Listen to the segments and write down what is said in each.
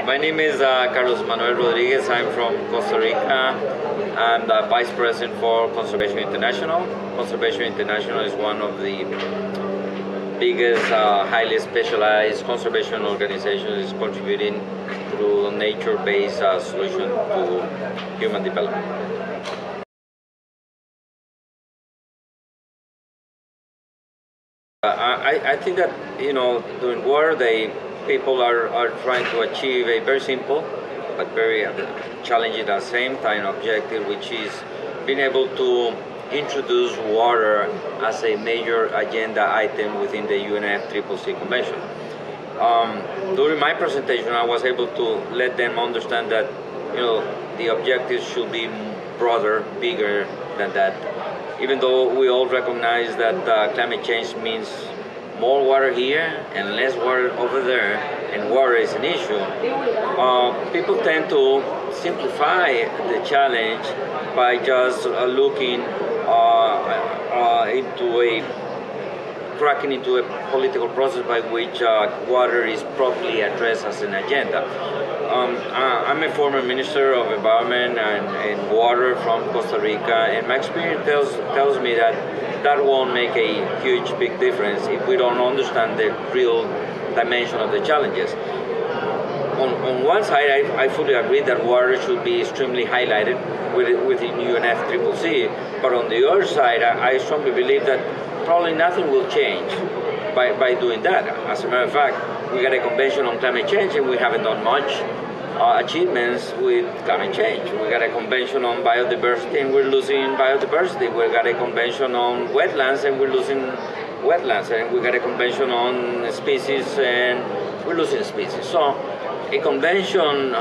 My name is Carlos Manuel-Rodriguez. I'm from Costa Rica. I'm the Vice President for Conservation International. Conservation International is one of the biggest, highly specialized conservation organizations contributing through nature-based solution to human development. I think that, during Water Day, people are trying to achieve a very simple but very challenging at the same time objective, which is being able to introduce water as a major agenda item within the UNFCCC Convention. During my presentation, I was able to let them understand that the objectives should be broader, bigger than that. Even though we all recognize that climate change means more water here and less water over there, and water is an issue, people tend to simplify the challenge by just looking cracking into a political process by which water is properly addressed as an agenda. I'm a former Minister of Environment and Water from Costa Rica, and my experience tells me that won't make a huge, big difference if we don't understand the real dimension of the challenges. On one side, I fully agree that water should be extremely highlighted within UNFCCC, but on the other side, I strongly believe that probably nothing will change by doing that. As a matter of fact, we got a convention on climate change and we haven't done much achievements with climate change. We got a convention on biodiversity and we're losing biodiversity. We got a convention on wetlands and we're losing wetlands. And we got a convention on species and we're losing species. So a convention,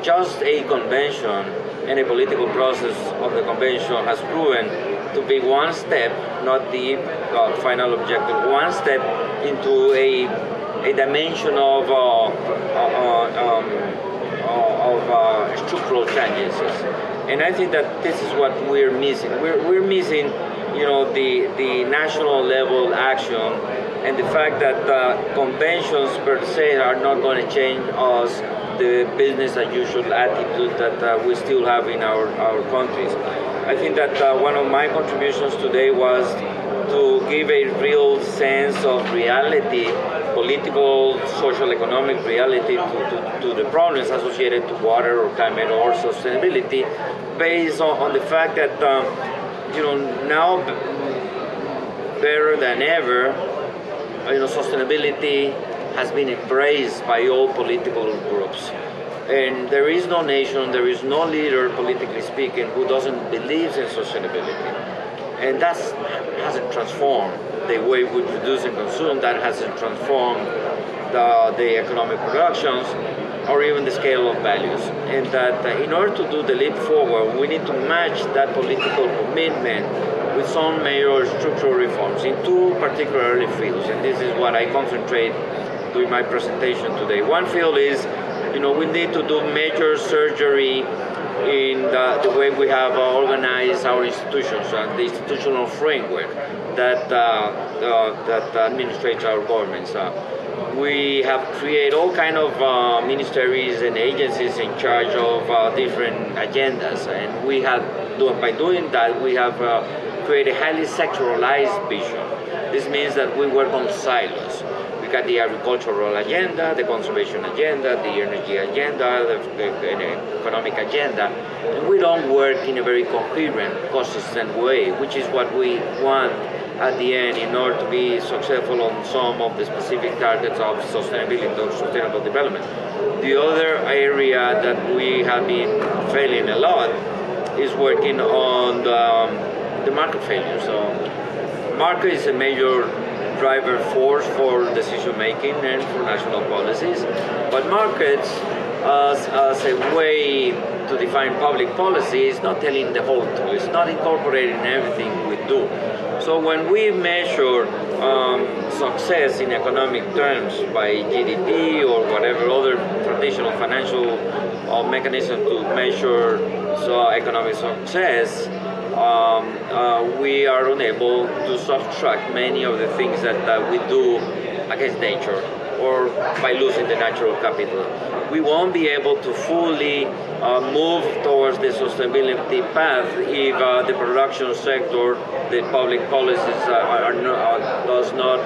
just a convention and a political process of the convention has proven to be one step, not the final objective, one step into a dimension of structural changes. And I think that this is what we're missing. We're missing, the national level action, and the fact that conventions per se are not going to change us the business as usual attitude that we still have in our countries. I think that one of my contributions today was to give a real sense of reality, political, social, economic reality to the problems associated to water or climate or sustainability, based on the fact that now better than ever, sustainability has been embraced by all political groups. And there is no nation, there is no leader, politically speaking, who doesn't believe in sustainability. And that hasn't transformed the way we produce and consume, that hasn't transformed the economic productions, or even the scale of values. And that in order to do the leap forward, we need to match that political commitment with some major structural reforms in two particular fields. And this is what I concentrate during my presentation today. One field is, we need to do major surgery in the way we have organized our institutions and the institutional framework that administrates our governments. We have created all kinds of ministries and agencies in charge of different agendas, and we have, by doing that, we have created a highly sectoralized vision. This means that we work on silos. We got the agricultural agenda, the conservation agenda, the energy agenda, the economic agenda, and we don't work in a very coherent, consistent way, which is what we want at the end in order to be successful on some of the specific targets of sustainability or sustainable development. The other area that we have been failing a lot is working on the market failure. So market is a major driver force for decision making and for national policies, but markets as a way to define public policy is not telling the whole truth. It's not incorporating everything we do. So when we measure success in economic terms by GDP or whatever other traditional financial mechanism to measure economic success, we are unable to subtract many of the things that we do against nature or by losing the natural capital. We won't be able to fully move towards the sustainability path if the production sector, the public policies does not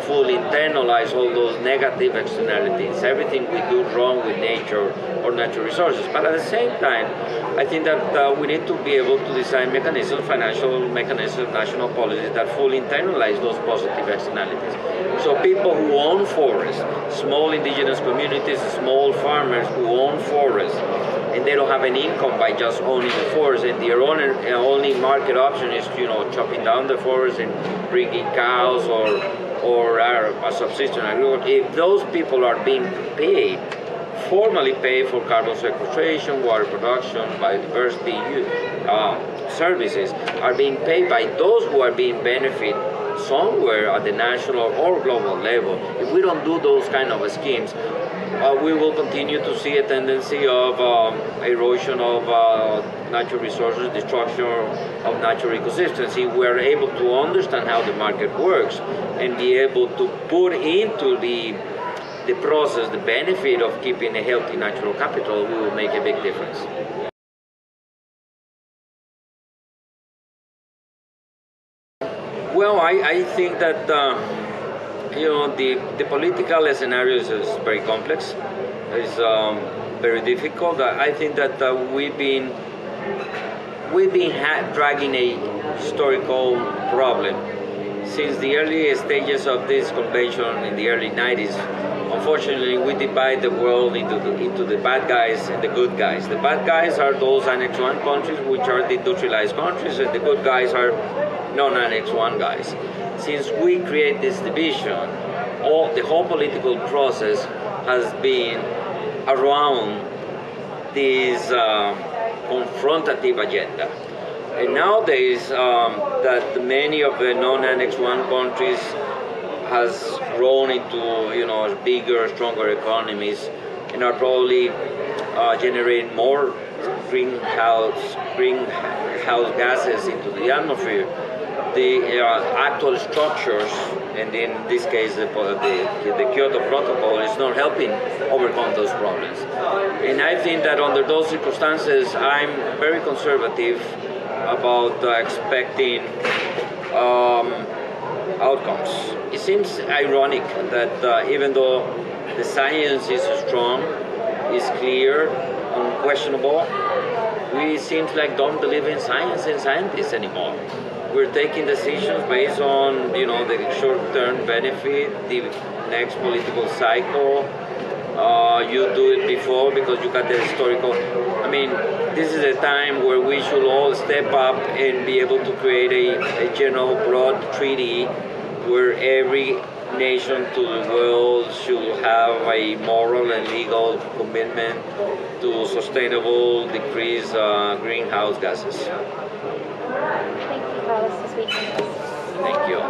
fully internalize all those negative externalities, everything we do wrong with nature or natural resources. But at the same time, I think that we need to be able to design mechanisms, financial mechanisms, national policies that fully internalize those positive externalities. So people who own forests, small indigenous communities, small farmers who own forests, and they don't have an income by just owning the forest, and their only market option is, chopping down the forest and bringing cows or a subsistence agriculture. If those people are being paid, formally paid for carbon sequestration, water production, biodiversity services, are being paid by those who are being benefited somewhere at the national or global level. If we don't do those kind of schemes, we will continue to see a tendency of erosion of natural resources, destruction of natural ecosystems. If we are able to understand how the market works and be able to put into the process the benefit of keeping a healthy natural capital, we will make a big difference. Well, I think that the political scenario is very complex. It's very difficult. I think that we've been dragging a historical problem since the early stages of this convention in the early 90s. Unfortunately, we divide the world into the bad guys and the good guys. The bad guys are those Annex 1 countries, which are the industrialized countries, and the good guys are non-Annex 1 guys. Since we create this division, the whole political process has been around this confrontative agenda. And nowadays, that many of the non-Annex 1 countries has grown into bigger, stronger economies, and are probably generating more greenhouse gases into the atmosphere. The actual structures, and in this case the Kyoto Protocol, is not helping overcome those problems. And I think that under those circumstances, I'm very conservative about expecting outcomes. It seems ironic that even though the science is strong, is clear, unquestionable, we seem like don't believe in science and scientists anymore. We're taking decisions based on the short-term benefit, the next political cycle. You do it before because you got the historical. I mean, this is a time where we should all step up and be able to create a general broad treaty where every nation to the world should have a moral and legal commitment to sustainable decrease greenhouse gases. Thank you, Carlos, for speaking with us. Thank you.